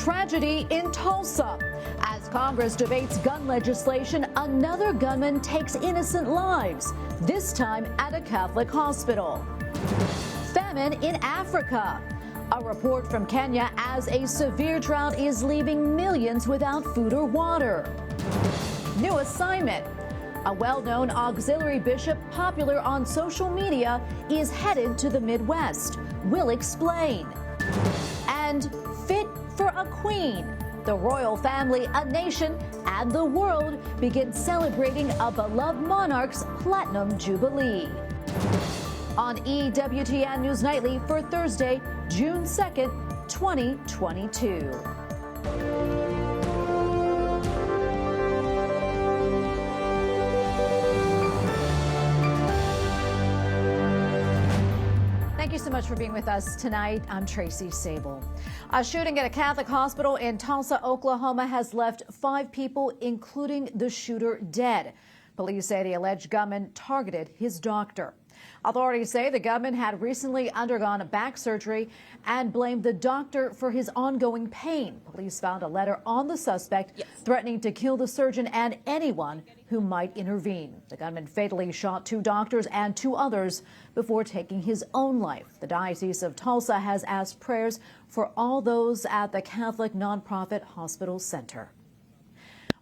Tragedy in Tulsa. As Congress debates gun legislation, another gunman takes innocent lives, this time at a Catholic hospital. Famine in Africa. A report from Kenya as a severe drought is leaving millions without food or water. New assignment. A well-known auxiliary bishop popular on social media is headed to the Midwest. We'll explain. And fit for a queen. The royal family, a nation, and the world begin celebrating a beloved monarch's platinum jubilee. On EWTN News Nightly for Thursday, June 2nd, 2022. Thank you so much for being with us tonight. I'm Tracy Sable. A shooting at a Catholic hospital in Tulsa, Oklahoma has left 5 people, including the shooter, dead. Police say the alleged gunman targeted his doctor. Authorities say the gunman had recently undergone a back surgery and blamed the doctor for his ongoing pain. Police found a letter on the suspect threatening to kill the surgeon and anyone who might intervene. The gunman fatally shot 2 doctors and 2 others before taking his own life. The Diocese of Tulsa has asked prayers for all those at the Catholic nonprofit hospital center.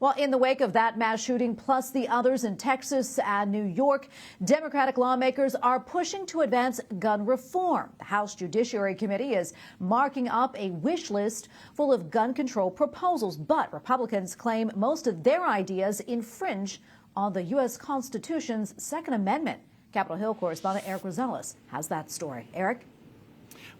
Well, in the wake of that mass shooting, plus the others in Texas and New York, Democratic lawmakers are pushing to advance gun reform. The House Judiciary Committee is marking up a wish list full of gun control proposals, but Republicans claim most of their ideas infringe on the U.S. Constitution's Second Amendment. Capitol Hill correspondent Eric Rosales has that story. Eric?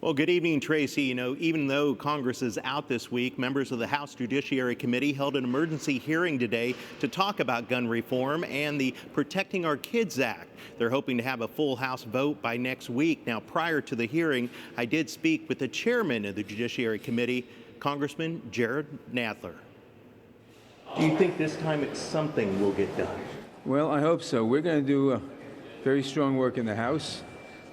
Well, good evening, Tracy. Even though Congress is out this week, members of the House Judiciary Committee held an emergency hearing today to talk about gun reform and the Protecting Our Kids Act. They're hoping to have a full House vote by next week. Now, prior to the hearing, I did speak with the chairman of the Judiciary Committee, Congressman Jerrold Nadler. Do you think this time it's something will get done? Well, I hope so. We're going to do very strong work in the House.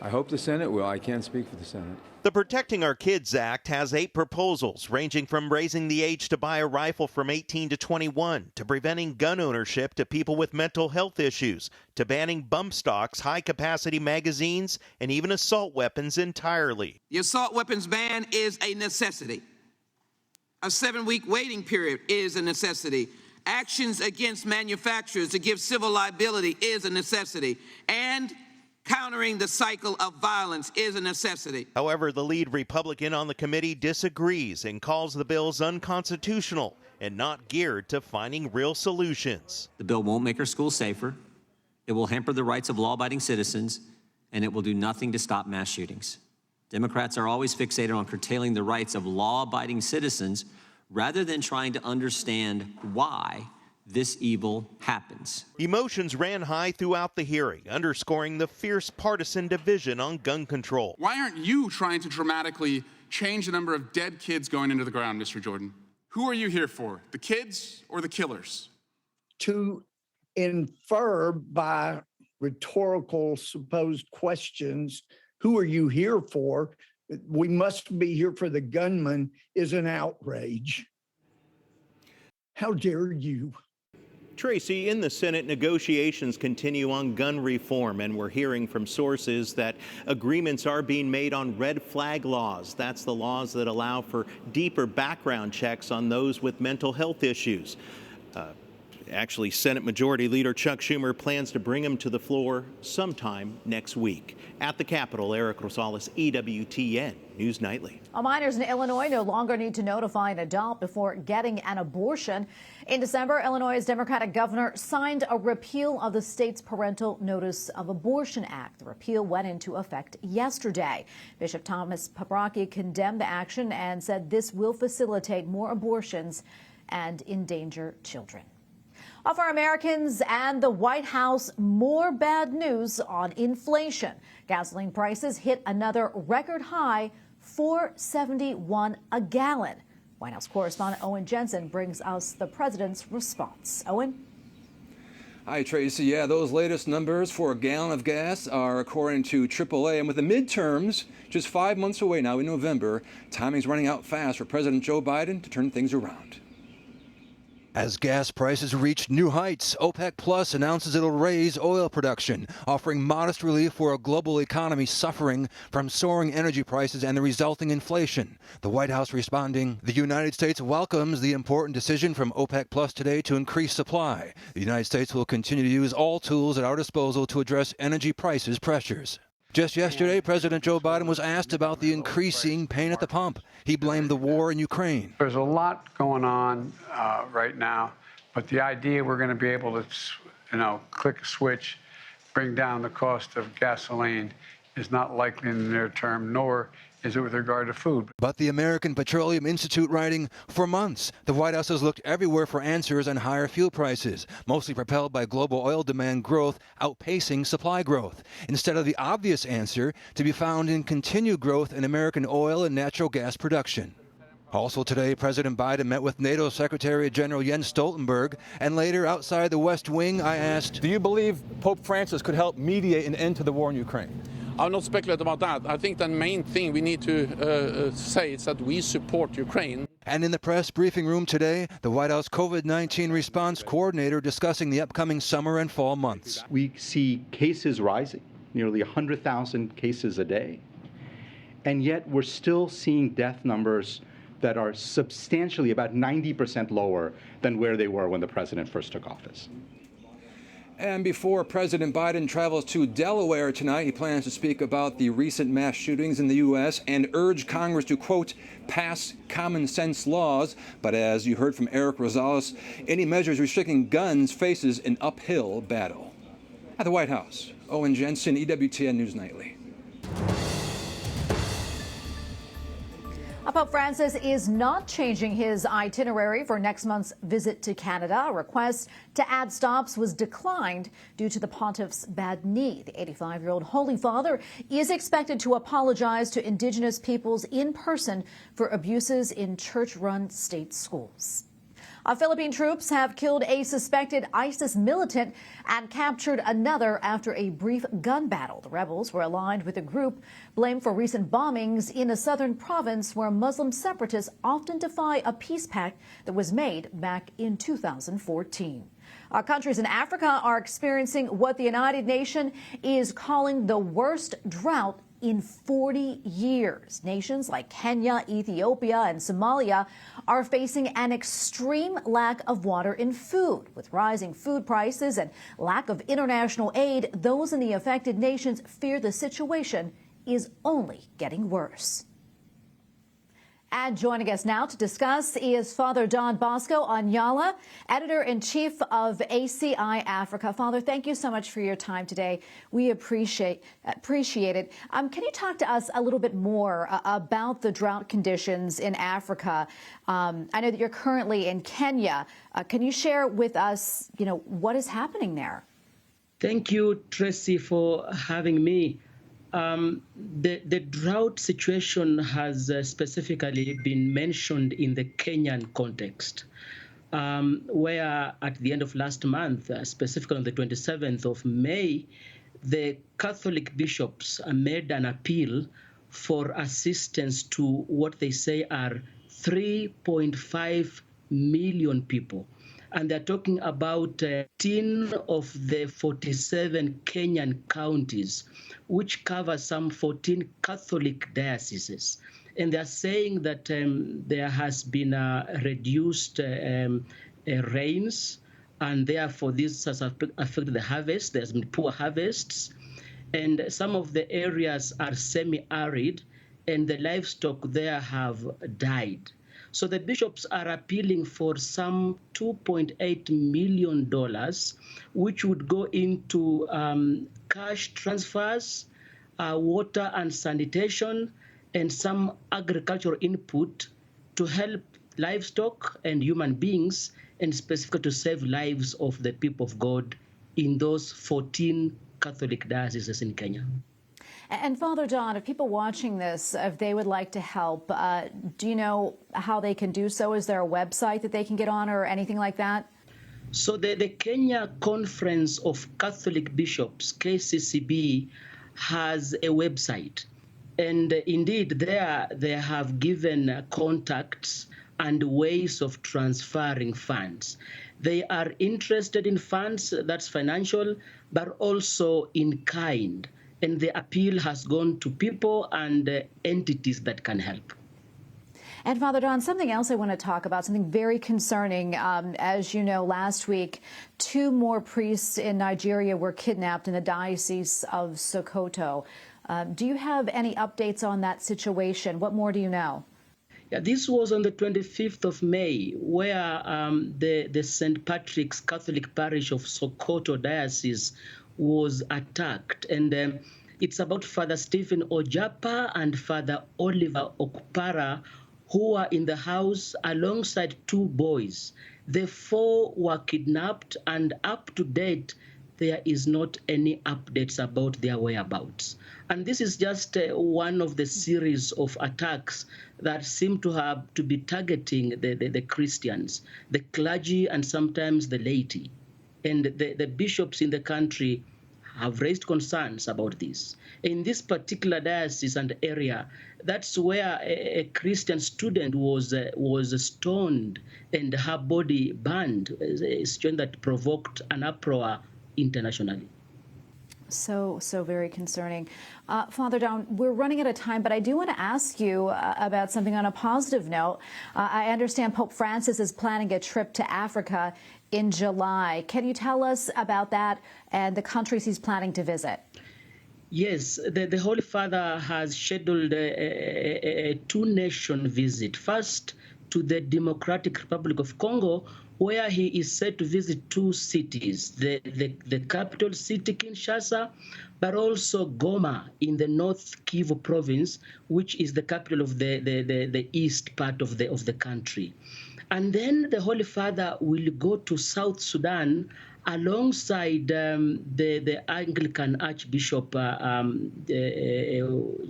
I hope the Senate will. I can't speak for the Senate. The Protecting Our Kids Act has 8 proposals, ranging from raising the age to buy a rifle from 18 to 21, to preventing gun ownership to people with mental health issues, to banning bump stocks, high-capacity magazines, and even assault weapons entirely. The assault weapons ban is a necessity. A 7-week waiting period is a necessity. Actions against manufacturers to give civil liability is a necessity. And countering the cycle of violence is a necessity. However, the lead Republican on the committee disagrees and calls the bills unconstitutional and not geared to finding real solutions. The bill won't make our schools safer, it will hamper the rights of law-abiding citizens, and it will do nothing to stop mass shootings. Democrats are always fixated on curtailing the rights of law-abiding citizens rather than trying to understand why this evil happens. Emotions ran high throughout the hearing, underscoring the fierce partisan division on gun control. Why aren't you trying to dramatically change the number of dead kids going into the ground, Mr. Jordan? Who are you here for, the kids or the killers? To infer by rhetorical supposed questions, who are you here for? We must be here for the gunman is an outrage. How dare you? Tracy, in the Senate, negotiations continue on gun reform, and we're hearing from sources that agreements are being made on red flag laws. That's the laws that allow for deeper background checks on those with mental health issues. Actually, Senate Majority Leader Chuck Schumer plans to bring them to the floor sometime next week. At the Capitol, Eric Rosales, EWTN News Nightly. Minors in Illinois no longer need to notify an adult before getting an abortion. In December, Illinois' Democratic governor signed a repeal of the state's Parental Notice of Abortion Act. The repeal went into effect yesterday. Bishop Thomas Pabrocki condemned the action and said this will facilitate more abortions and endanger children. For Americans and the White House, more bad news on inflation. Gasoline prices hit another record high, $4.71 a gallon. White House correspondent Owen Jensen brings us the president's response. Owen? Hi, Tracy. Yeah, those latest numbers for a gallon of gas are according to AAA. And with the midterms just 5 months away now in November, timing's running out fast for President Joe Biden to turn things around. As gas prices reach new heights, OPEC Plus announces it'll raise oil production, offering modest relief for a global economy suffering from soaring energy prices and the resulting inflation. The White House responding, the United States welcomes the important decision from OPEC Plus today to increase supply. The United States will continue to use all tools at our disposal to address energy prices pressures. Just yesterday, President Joe Biden was asked about the increasing pain at the pump. He blamed the war in Ukraine. There's a lot going on right now, but the idea we're going to be able to, click a switch, bring down the cost of gasoline is not likely in the near term, nor is it with regard to food. But the American Petroleum Institute writing, for months, the White House has looked everywhere for answers on higher fuel prices, mostly propelled by global oil demand growth outpacing supply growth, instead of the obvious answer to be found in continued growth in American oil and natural gas production. Also today, President Biden met with NATO Secretary General Jens Stoltenberg, and later outside the West Wing, I asked, do you believe Pope Francis could help mediate an end to the war in Ukraine? I'll not speculate about that. I think the main thing we need to say is that we support Ukraine. And in the press briefing room today, the White House COVID-19 response coordinator discussing the upcoming summer and fall months. We see cases rising, nearly 100,000 cases a day. And yet we're still seeing death numbers that are substantially about 90% lower than where they were when the president first took office. And before President Biden travels to Delaware tonight, he plans to speak about the recent mass shootings in the U.S. and urge Congress to, quote, pass common sense laws. But as you heard from Eric Rosales, any measures restricting guns faces an uphill battle. At the White House, Owen Jensen, EWTN News Nightly. Pope Francis is not changing his itinerary for next month's visit to Canada. A request to add stops was declined due to the pontiff's bad knee. The 85-year-old Holy Father is expected to apologize to Indigenous peoples in person for abuses in church-run state schools. Philippine troops have killed a suspected ISIS militant and captured another after a brief gun battle. The rebels were aligned with a group blamed for recent bombings in a southern province where Muslim separatists often defy a peace pact that was made back in 2014. Our countries in Africa are experiencing what the United Nations is calling the worst drought in 40 years. Nations like Kenya, Ethiopia, and Somalia are facing an extreme lack of water and food. With rising food prices and lack of international aid, those in the affected nations fear the situation is only getting worse. And joining us now to discuss is Father Don Bosco Onyalla, Editor-in-Chief of ACI Africa. Father, thank you so much for your time today. We appreciate it. Can you talk to us a little bit more about the drought conditions in Africa? I know that you're currently in Kenya. Can you share with us, what is happening there? Thank you, Tracy, for having me. The drought situation has specifically been mentioned in the Kenyan context, where at the end of last month, specifically on the 27th of May, the Catholic bishops made an appeal for assistance to what they say are 3.5 million people. And they're talking about 10 of the 47 Kenyan counties, which cover some 14 Catholic dioceses. And they're saying that there has been reduced rains, and therefore this has affected the harvest. There's been poor harvests, and some of the areas are semi-arid, and the livestock there have died. So the bishops are appealing for some $2.8 million, which would go into cash transfers, water and sanitation, and some agricultural input to help livestock and human beings, and specifically to save lives of the people of God in those 14 Catholic dioceses in Kenya. And Father Don, if people watching this, if they would like to help, do you know how they can do so? Is there a website that they can get on or anything like that? So the Kenya Conference of Catholic Bishops, KCCB, has a website. And indeed, there they have given contacts and ways of transferring funds. They are interested in funds, that's financial, but also in kind. And the appeal has gone to people and entities that can help. And Father Don, something else I want to talk about, something very concerning. As you know, last week, 2 more priests in Nigeria were kidnapped in the Diocese of Sokoto. Do you have any updates on that situation? What more do you know? Yeah, this was on the 25th of May, where the St. Patrick's Catholic Parish of Sokoto Diocese was attacked. And it's about Father Stephen Ojapa and Father Oliver Okpara, who were in the house alongside 2 boys. The 4 were kidnapped, and up to date, there is not any updates about their whereabouts. And this is just one of the series of attacks that seem to be targeting the Christians, the clergy, and sometimes the laity. And the bishops in the country have raised concerns about this. In this particular diocese and area, that's where a Christian student was stoned and her body burned, a situation that provoked an uproar internationally. So very concerning. Father Don, we're running out of time, but I do want to ask you about something on a positive note. I understand Pope Francis is planning a trip to Africa in July. Can you tell us about that and the countries he's planning to visit? Yes, the Holy Father has scheduled a 2-nation visit. First, to the Democratic Republic of Congo, where he is set to visit 2 cities, the capital city, Kinshasa, but also Goma in the North Kivu province, which is the capital of the east part of the country. And then the Holy Father will go to South Sudan alongside the Anglican Archbishop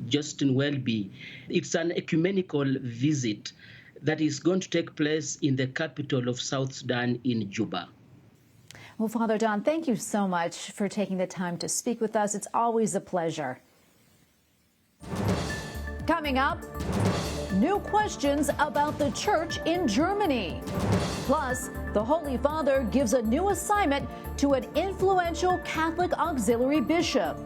Justin Welby. It's an ecumenical visit that is going to take place in the capital of South Sudan in Juba. Well, Father Don, thank you so much for taking the time to speak with us. It's always a pleasure. Coming up, new questions about the church in Germany. Plus, the Holy Father gives a new assignment to an influential Catholic auxiliary bishop.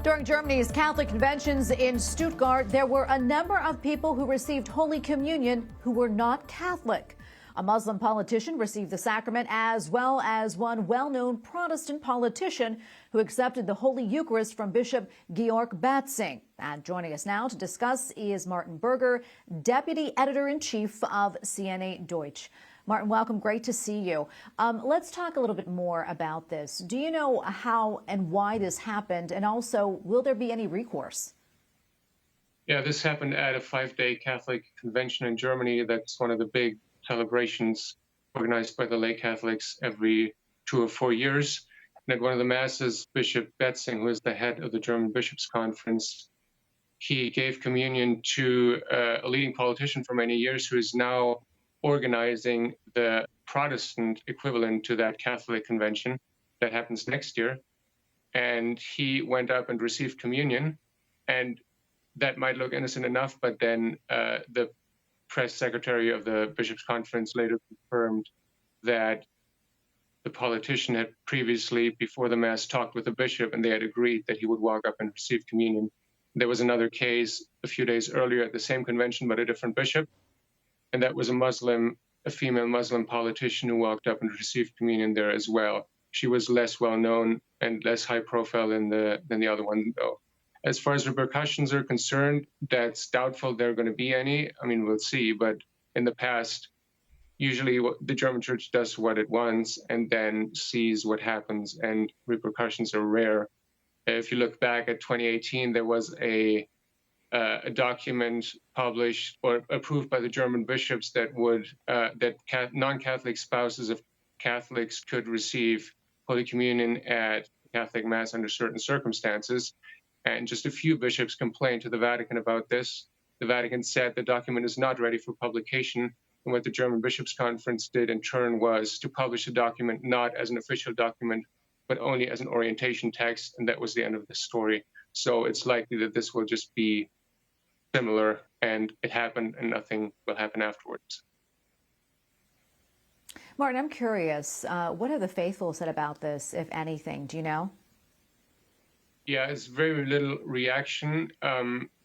During Germany's Catholic conventions in Stuttgart, there were a number of people who received Holy Communion who were not Catholic. A Muslim politician received the sacrament, as well as one well-known Protestant politician who accepted the Holy Eucharist from Bishop Georg Batzing. And joining us now to discuss is Martin Berger, Deputy Editor-in-Chief of CNA Deutsch. Martin, welcome. Great to see you. Let's talk a little bit more about this. Do you know how and why this happened? And also, will there be any recourse? Yeah, this happened at a 5-day Catholic convention in Germany. That's one of the big celebrations organized by the lay Catholics every 2 or 4 years. And at one of the masses, Bishop Batzing, who is the head of the German Bishops' Conference, he gave communion to a leading politician for many years who is now organizing the Protestant equivalent to that Catholic convention that happens next year. And he went up and received communion. And that might look innocent enough, but then the press secretary of the Bishops' Conference later confirmed that the politician had previously, before the Mass, talked with the bishop, and they had agreed that he would walk up and receive communion. There was another case a few days earlier at the same convention, but a different bishop. And that was a female Muslim politician who walked up and received communion there as well. She was less well known and less high profile than the other one, though. As far as repercussions are concerned, that's doubtful there are going to be any. I mean, we'll see. But in the past, usually the German church does what it wants and then sees what happens, and repercussions are rare. If you look back at 2018, there was a document published or approved by the German bishops that would that non-Catholic spouses of Catholics could receive Holy Communion at Catholic Mass under certain circumstances. And just a few bishops complained to the Vatican about this. The Vatican said the document is not ready for publication. And what the German Bishops' Conference did in turn was to publish the document not as an official document, but only as an orientation text. And that was the end of the story. So it's likely that this will just be similar, and it happened and nothing will happen afterwards. Martin, I'm curious, what have the faithful said about this, if anything? Do you know? Yeah, it's very little reaction.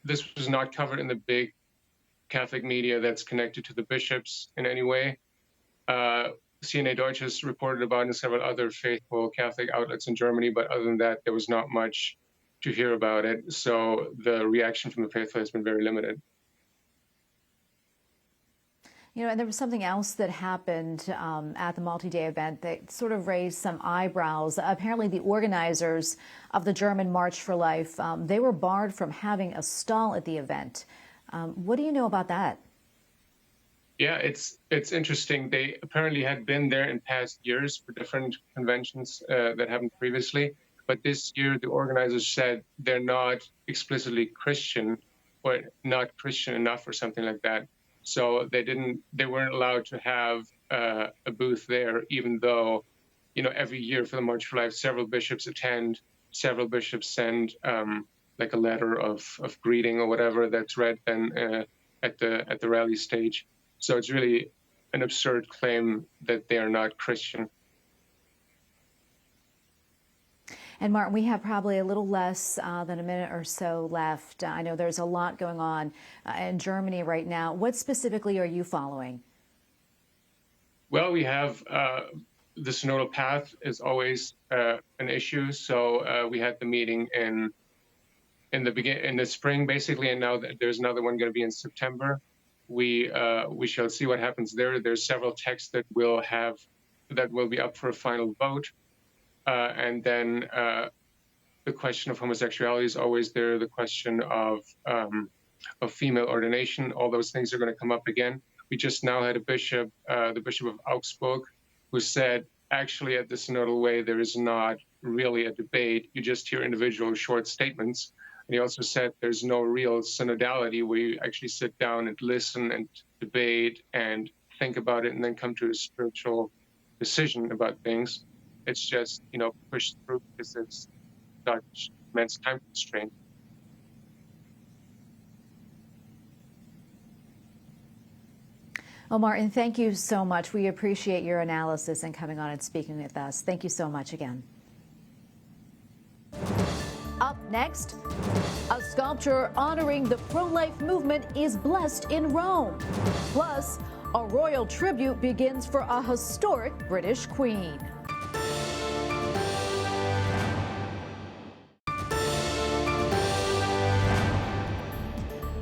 This was not covered in the big Catholic media that's connected to the bishops in any way. CNA Deutsch has reported about it in several other faithful Catholic outlets in Germany, but other than that, there was not much to hear about it. So the reaction from the faithful has been very limited. You know, and there was something else that happened at the multi-day event that sort of raised some eyebrows. Apparently, the organizers of the German March for Life, they were barred from having a stall at the event. What do you know about that? Yeah, it's interesting. They apparently had been there in past years for different conventions that happened previously. But this year, the organizers said they're not explicitly Christian or not Christian enough or something like that. So they weren't allowed to have a booth there, even though, you know, every year for the March for Life, several bishops attend, several bishops send like a letter of greeting or whatever that's read then at the rally stage. So it's really an absurd claim that they are not Christian. And Martin, we have probably a little less than a minute or so left. I know there's a lot going on in Germany right now. What specifically are you following? Well, we have the synodal path is always an issue. So we had the meeting in the spring, basically, and now there's another one going to be in September. We shall see what happens there. There's several texts that will be up for a final vote. And then the question of homosexuality is always there. The question of female ordination, all those things are going to come up again. We just now had a bishop, the Bishop of Augsburg, who said, actually, at the synodal way, there is not really a debate. You just hear individual short statements. And he also said there's no real synodality where you actually sit down and listen and debate and think about it and then come to a spiritual decision about things. It's just, you know, pushed through because it's such immense time constraint. Well, Martin, thank you so much. We appreciate your analysis and coming on and speaking with us. Thank you so much again. Up next, a sculpture honoring the pro-life movement is blessed in Rome. Plus, a royal tribute begins for a historic British queen.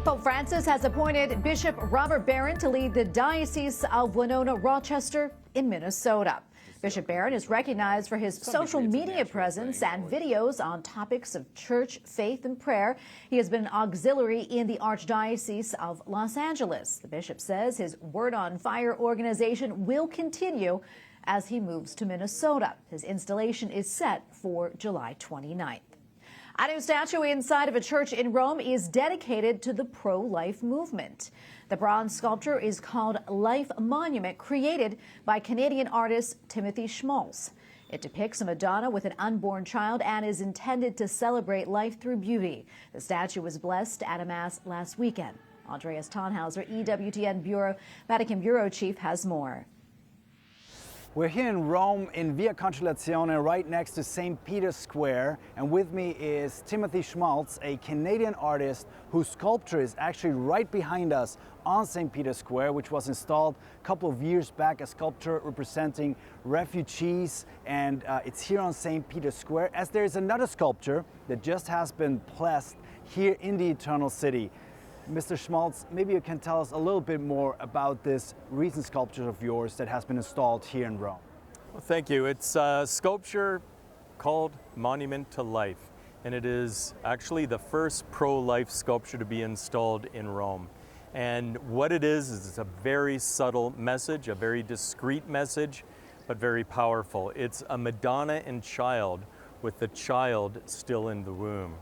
Pope Francis has appointed Bishop Robert Barron to lead the Diocese of Winona-Rochester in Minnesota. Bishop Barron is recognized for his social media presence and videos on topics of church, faith, and prayer. He has been an auxiliary in the Archdiocese of Los Angeles. The bishop says his Word on Fire organization will continue as he moves to Minnesota. His installation is set for July 29th. A new statue inside of a church in Rome is dedicated to the pro-life movement. The bronze sculpture is called Life Monument, created by Canadian artist Timothy Schmalz. It depicts a Madonna with an unborn child and is intended to celebrate life through beauty. The statue was blessed at a mass last weekend. Andreas Thonhauser, EWTN Vatican Bureau Chief, has more. We're here in Rome in Via Conciliazione, right next to St. Peter's Square, and with me is Timothy Schmalz, a Canadian artist whose sculpture is actually right behind us on St. Peter's Square, which was installed a couple of years back, a sculpture representing refugees, and it's here on St. Peter's Square, as there is another sculpture that just has been blessed here in the Eternal City. Mr. Schmalz, maybe you can tell us a little bit more about this recent sculpture of yours that has been installed here in Rome. Well, thank you. It's a sculpture called Monument to Life, and it is actually the first pro-life sculpture to be installed in Rome. And what it is it's a very subtle message, a very discreet message, but very powerful. It's a Madonna and child with the child still in the womb.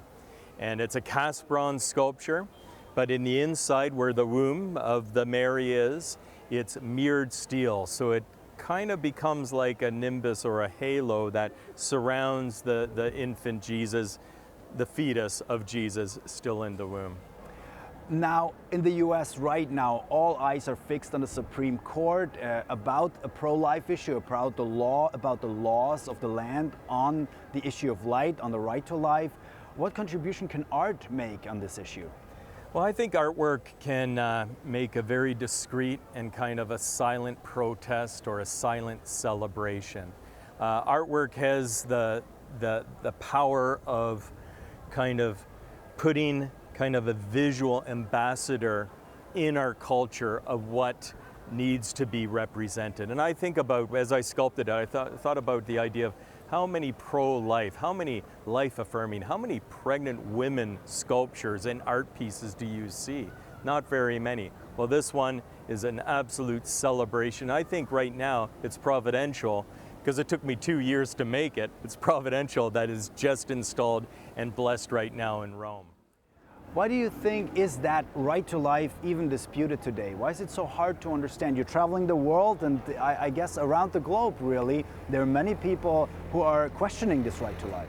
And it's a cast bronze sculpture, but in the inside where the womb of the Mary is, it's mirrored steel. So it kind of becomes like a nimbus or a halo that surrounds the infant Jesus, the fetus of Jesus still in the womb. Now, in the US right now, all eyes are fixed on the Supreme Court about a pro-life issue, about the laws of the land on the issue of life, on the right to life. What contribution can art make on this issue? Well, I think artwork can make a very discreet and kind of a silent protest or a silent celebration. Artwork has the power of kind of putting kind of a visual ambassador in our culture of what needs to be represented. And I think about, as I sculpted it, I thought about the idea of how many pro-life, how many life-affirming, how many pregnant women sculptures and art pieces do you see? Not very many. Well, this one is an absolute celebration. I think right now it's providential, because it took me 2 years to make it. It's providential that is just installed and blessed right now in Rome. Why do you think is that right to life even disputed today? Why is it so hard to understand? You're traveling the world, and I guess around the globe, really, there are many people who are questioning this right to life.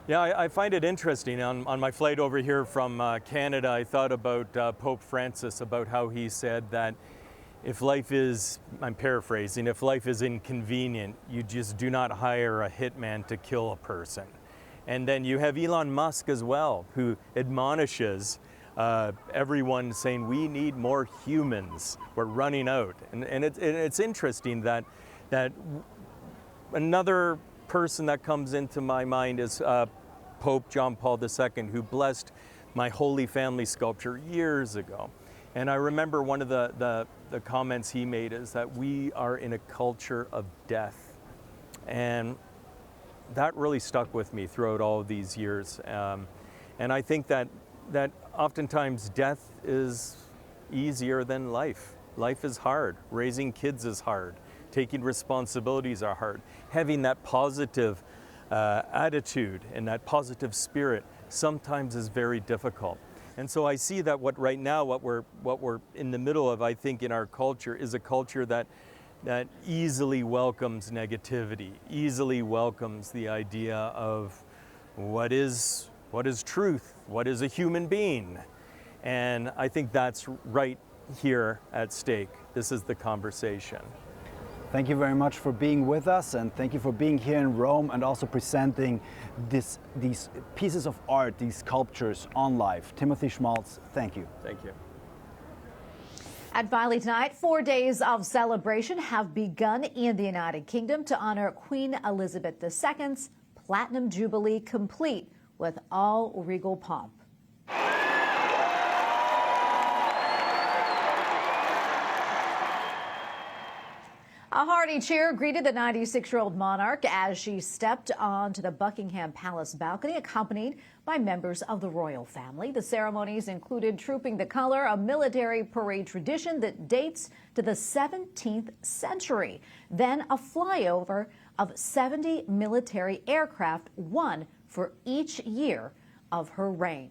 Yeah, I find it interesting. On my flight over here from Canada, I thought about Pope Francis, about how he said that if life is, I'm paraphrasing, if life is inconvenient, you just do not hire a hitman to kill a person. And then you have Elon Musk as well, who admonishes everyone saying we need more humans. We're running out. And it's interesting that another person that comes into my mind is Pope John Paul II, who blessed my Holy Family sculpture years ago. And I remember one of the comments he made is that we are in a culture of death. And that really stuck with me throughout all of these years. And I think that oftentimes death is easier than life. Life is hard. Raising kids is hard. Taking responsibilities are hard. Having that positive attitude and that positive spirit sometimes is very difficult. And so I see that what we're in the middle of, I think, in our culture is a culture that easily welcomes negativity, easily welcomes the idea of what is truth, what is a human being. And I think that's right here at stake. This is the conversation. Thank you very much for being with us, and thank you for being here in Rome and also presenting these pieces of art, these sculptures on live. Timothy Schmalz, thank you. Thank you. And finally tonight, 4 days of celebration have begun in the United Kingdom to honor Queen Elizabeth II's Platinum Jubilee, complete with all regal pomp. A hearty cheer greeted the 96-year-old monarch as she stepped onto the Buckingham Palace balcony, accompanied by members of the royal family. The ceremonies included Trooping the Color, a military parade tradition that dates to the 17th century. Then a flyover of 70 military aircraft, one for each year of her reign.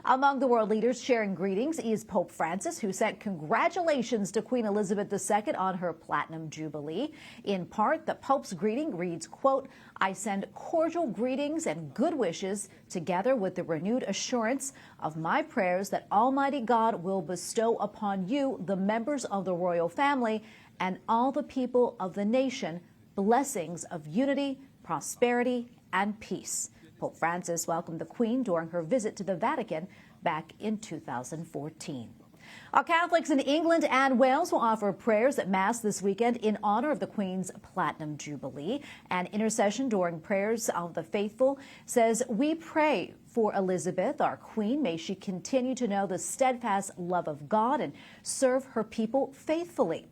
Among the world leaders sharing greetings is Pope Francis, who sent congratulations to Queen Elizabeth II on her Platinum Jubilee. In part, the Pope's greeting reads, quote, "I send cordial greetings and good wishes, together with the renewed assurance of my prayers that Almighty God will bestow upon you, the members of the royal family, and all the people of the nation, blessings of unity, prosperity, and peace." Pope Francis welcomed the Queen during her visit to the Vatican back in 2014. Catholics in England and Wales will offer prayers at Mass this weekend in honor of the Queen's Platinum Jubilee. An intercession during prayers of the faithful says, "We pray for Elizabeth, our Queen. May she continue to know the steadfast love of God and serve her people faithfully."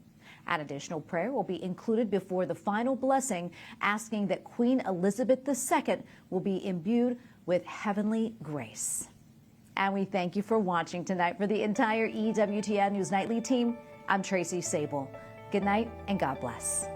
An additional prayer will be included before the final blessing, asking that Queen Elizabeth II will be imbued with heavenly grace. And we thank you for watching tonight. For the entire EWTN News Nightly team, I'm Tracy Sable. Good night and God bless.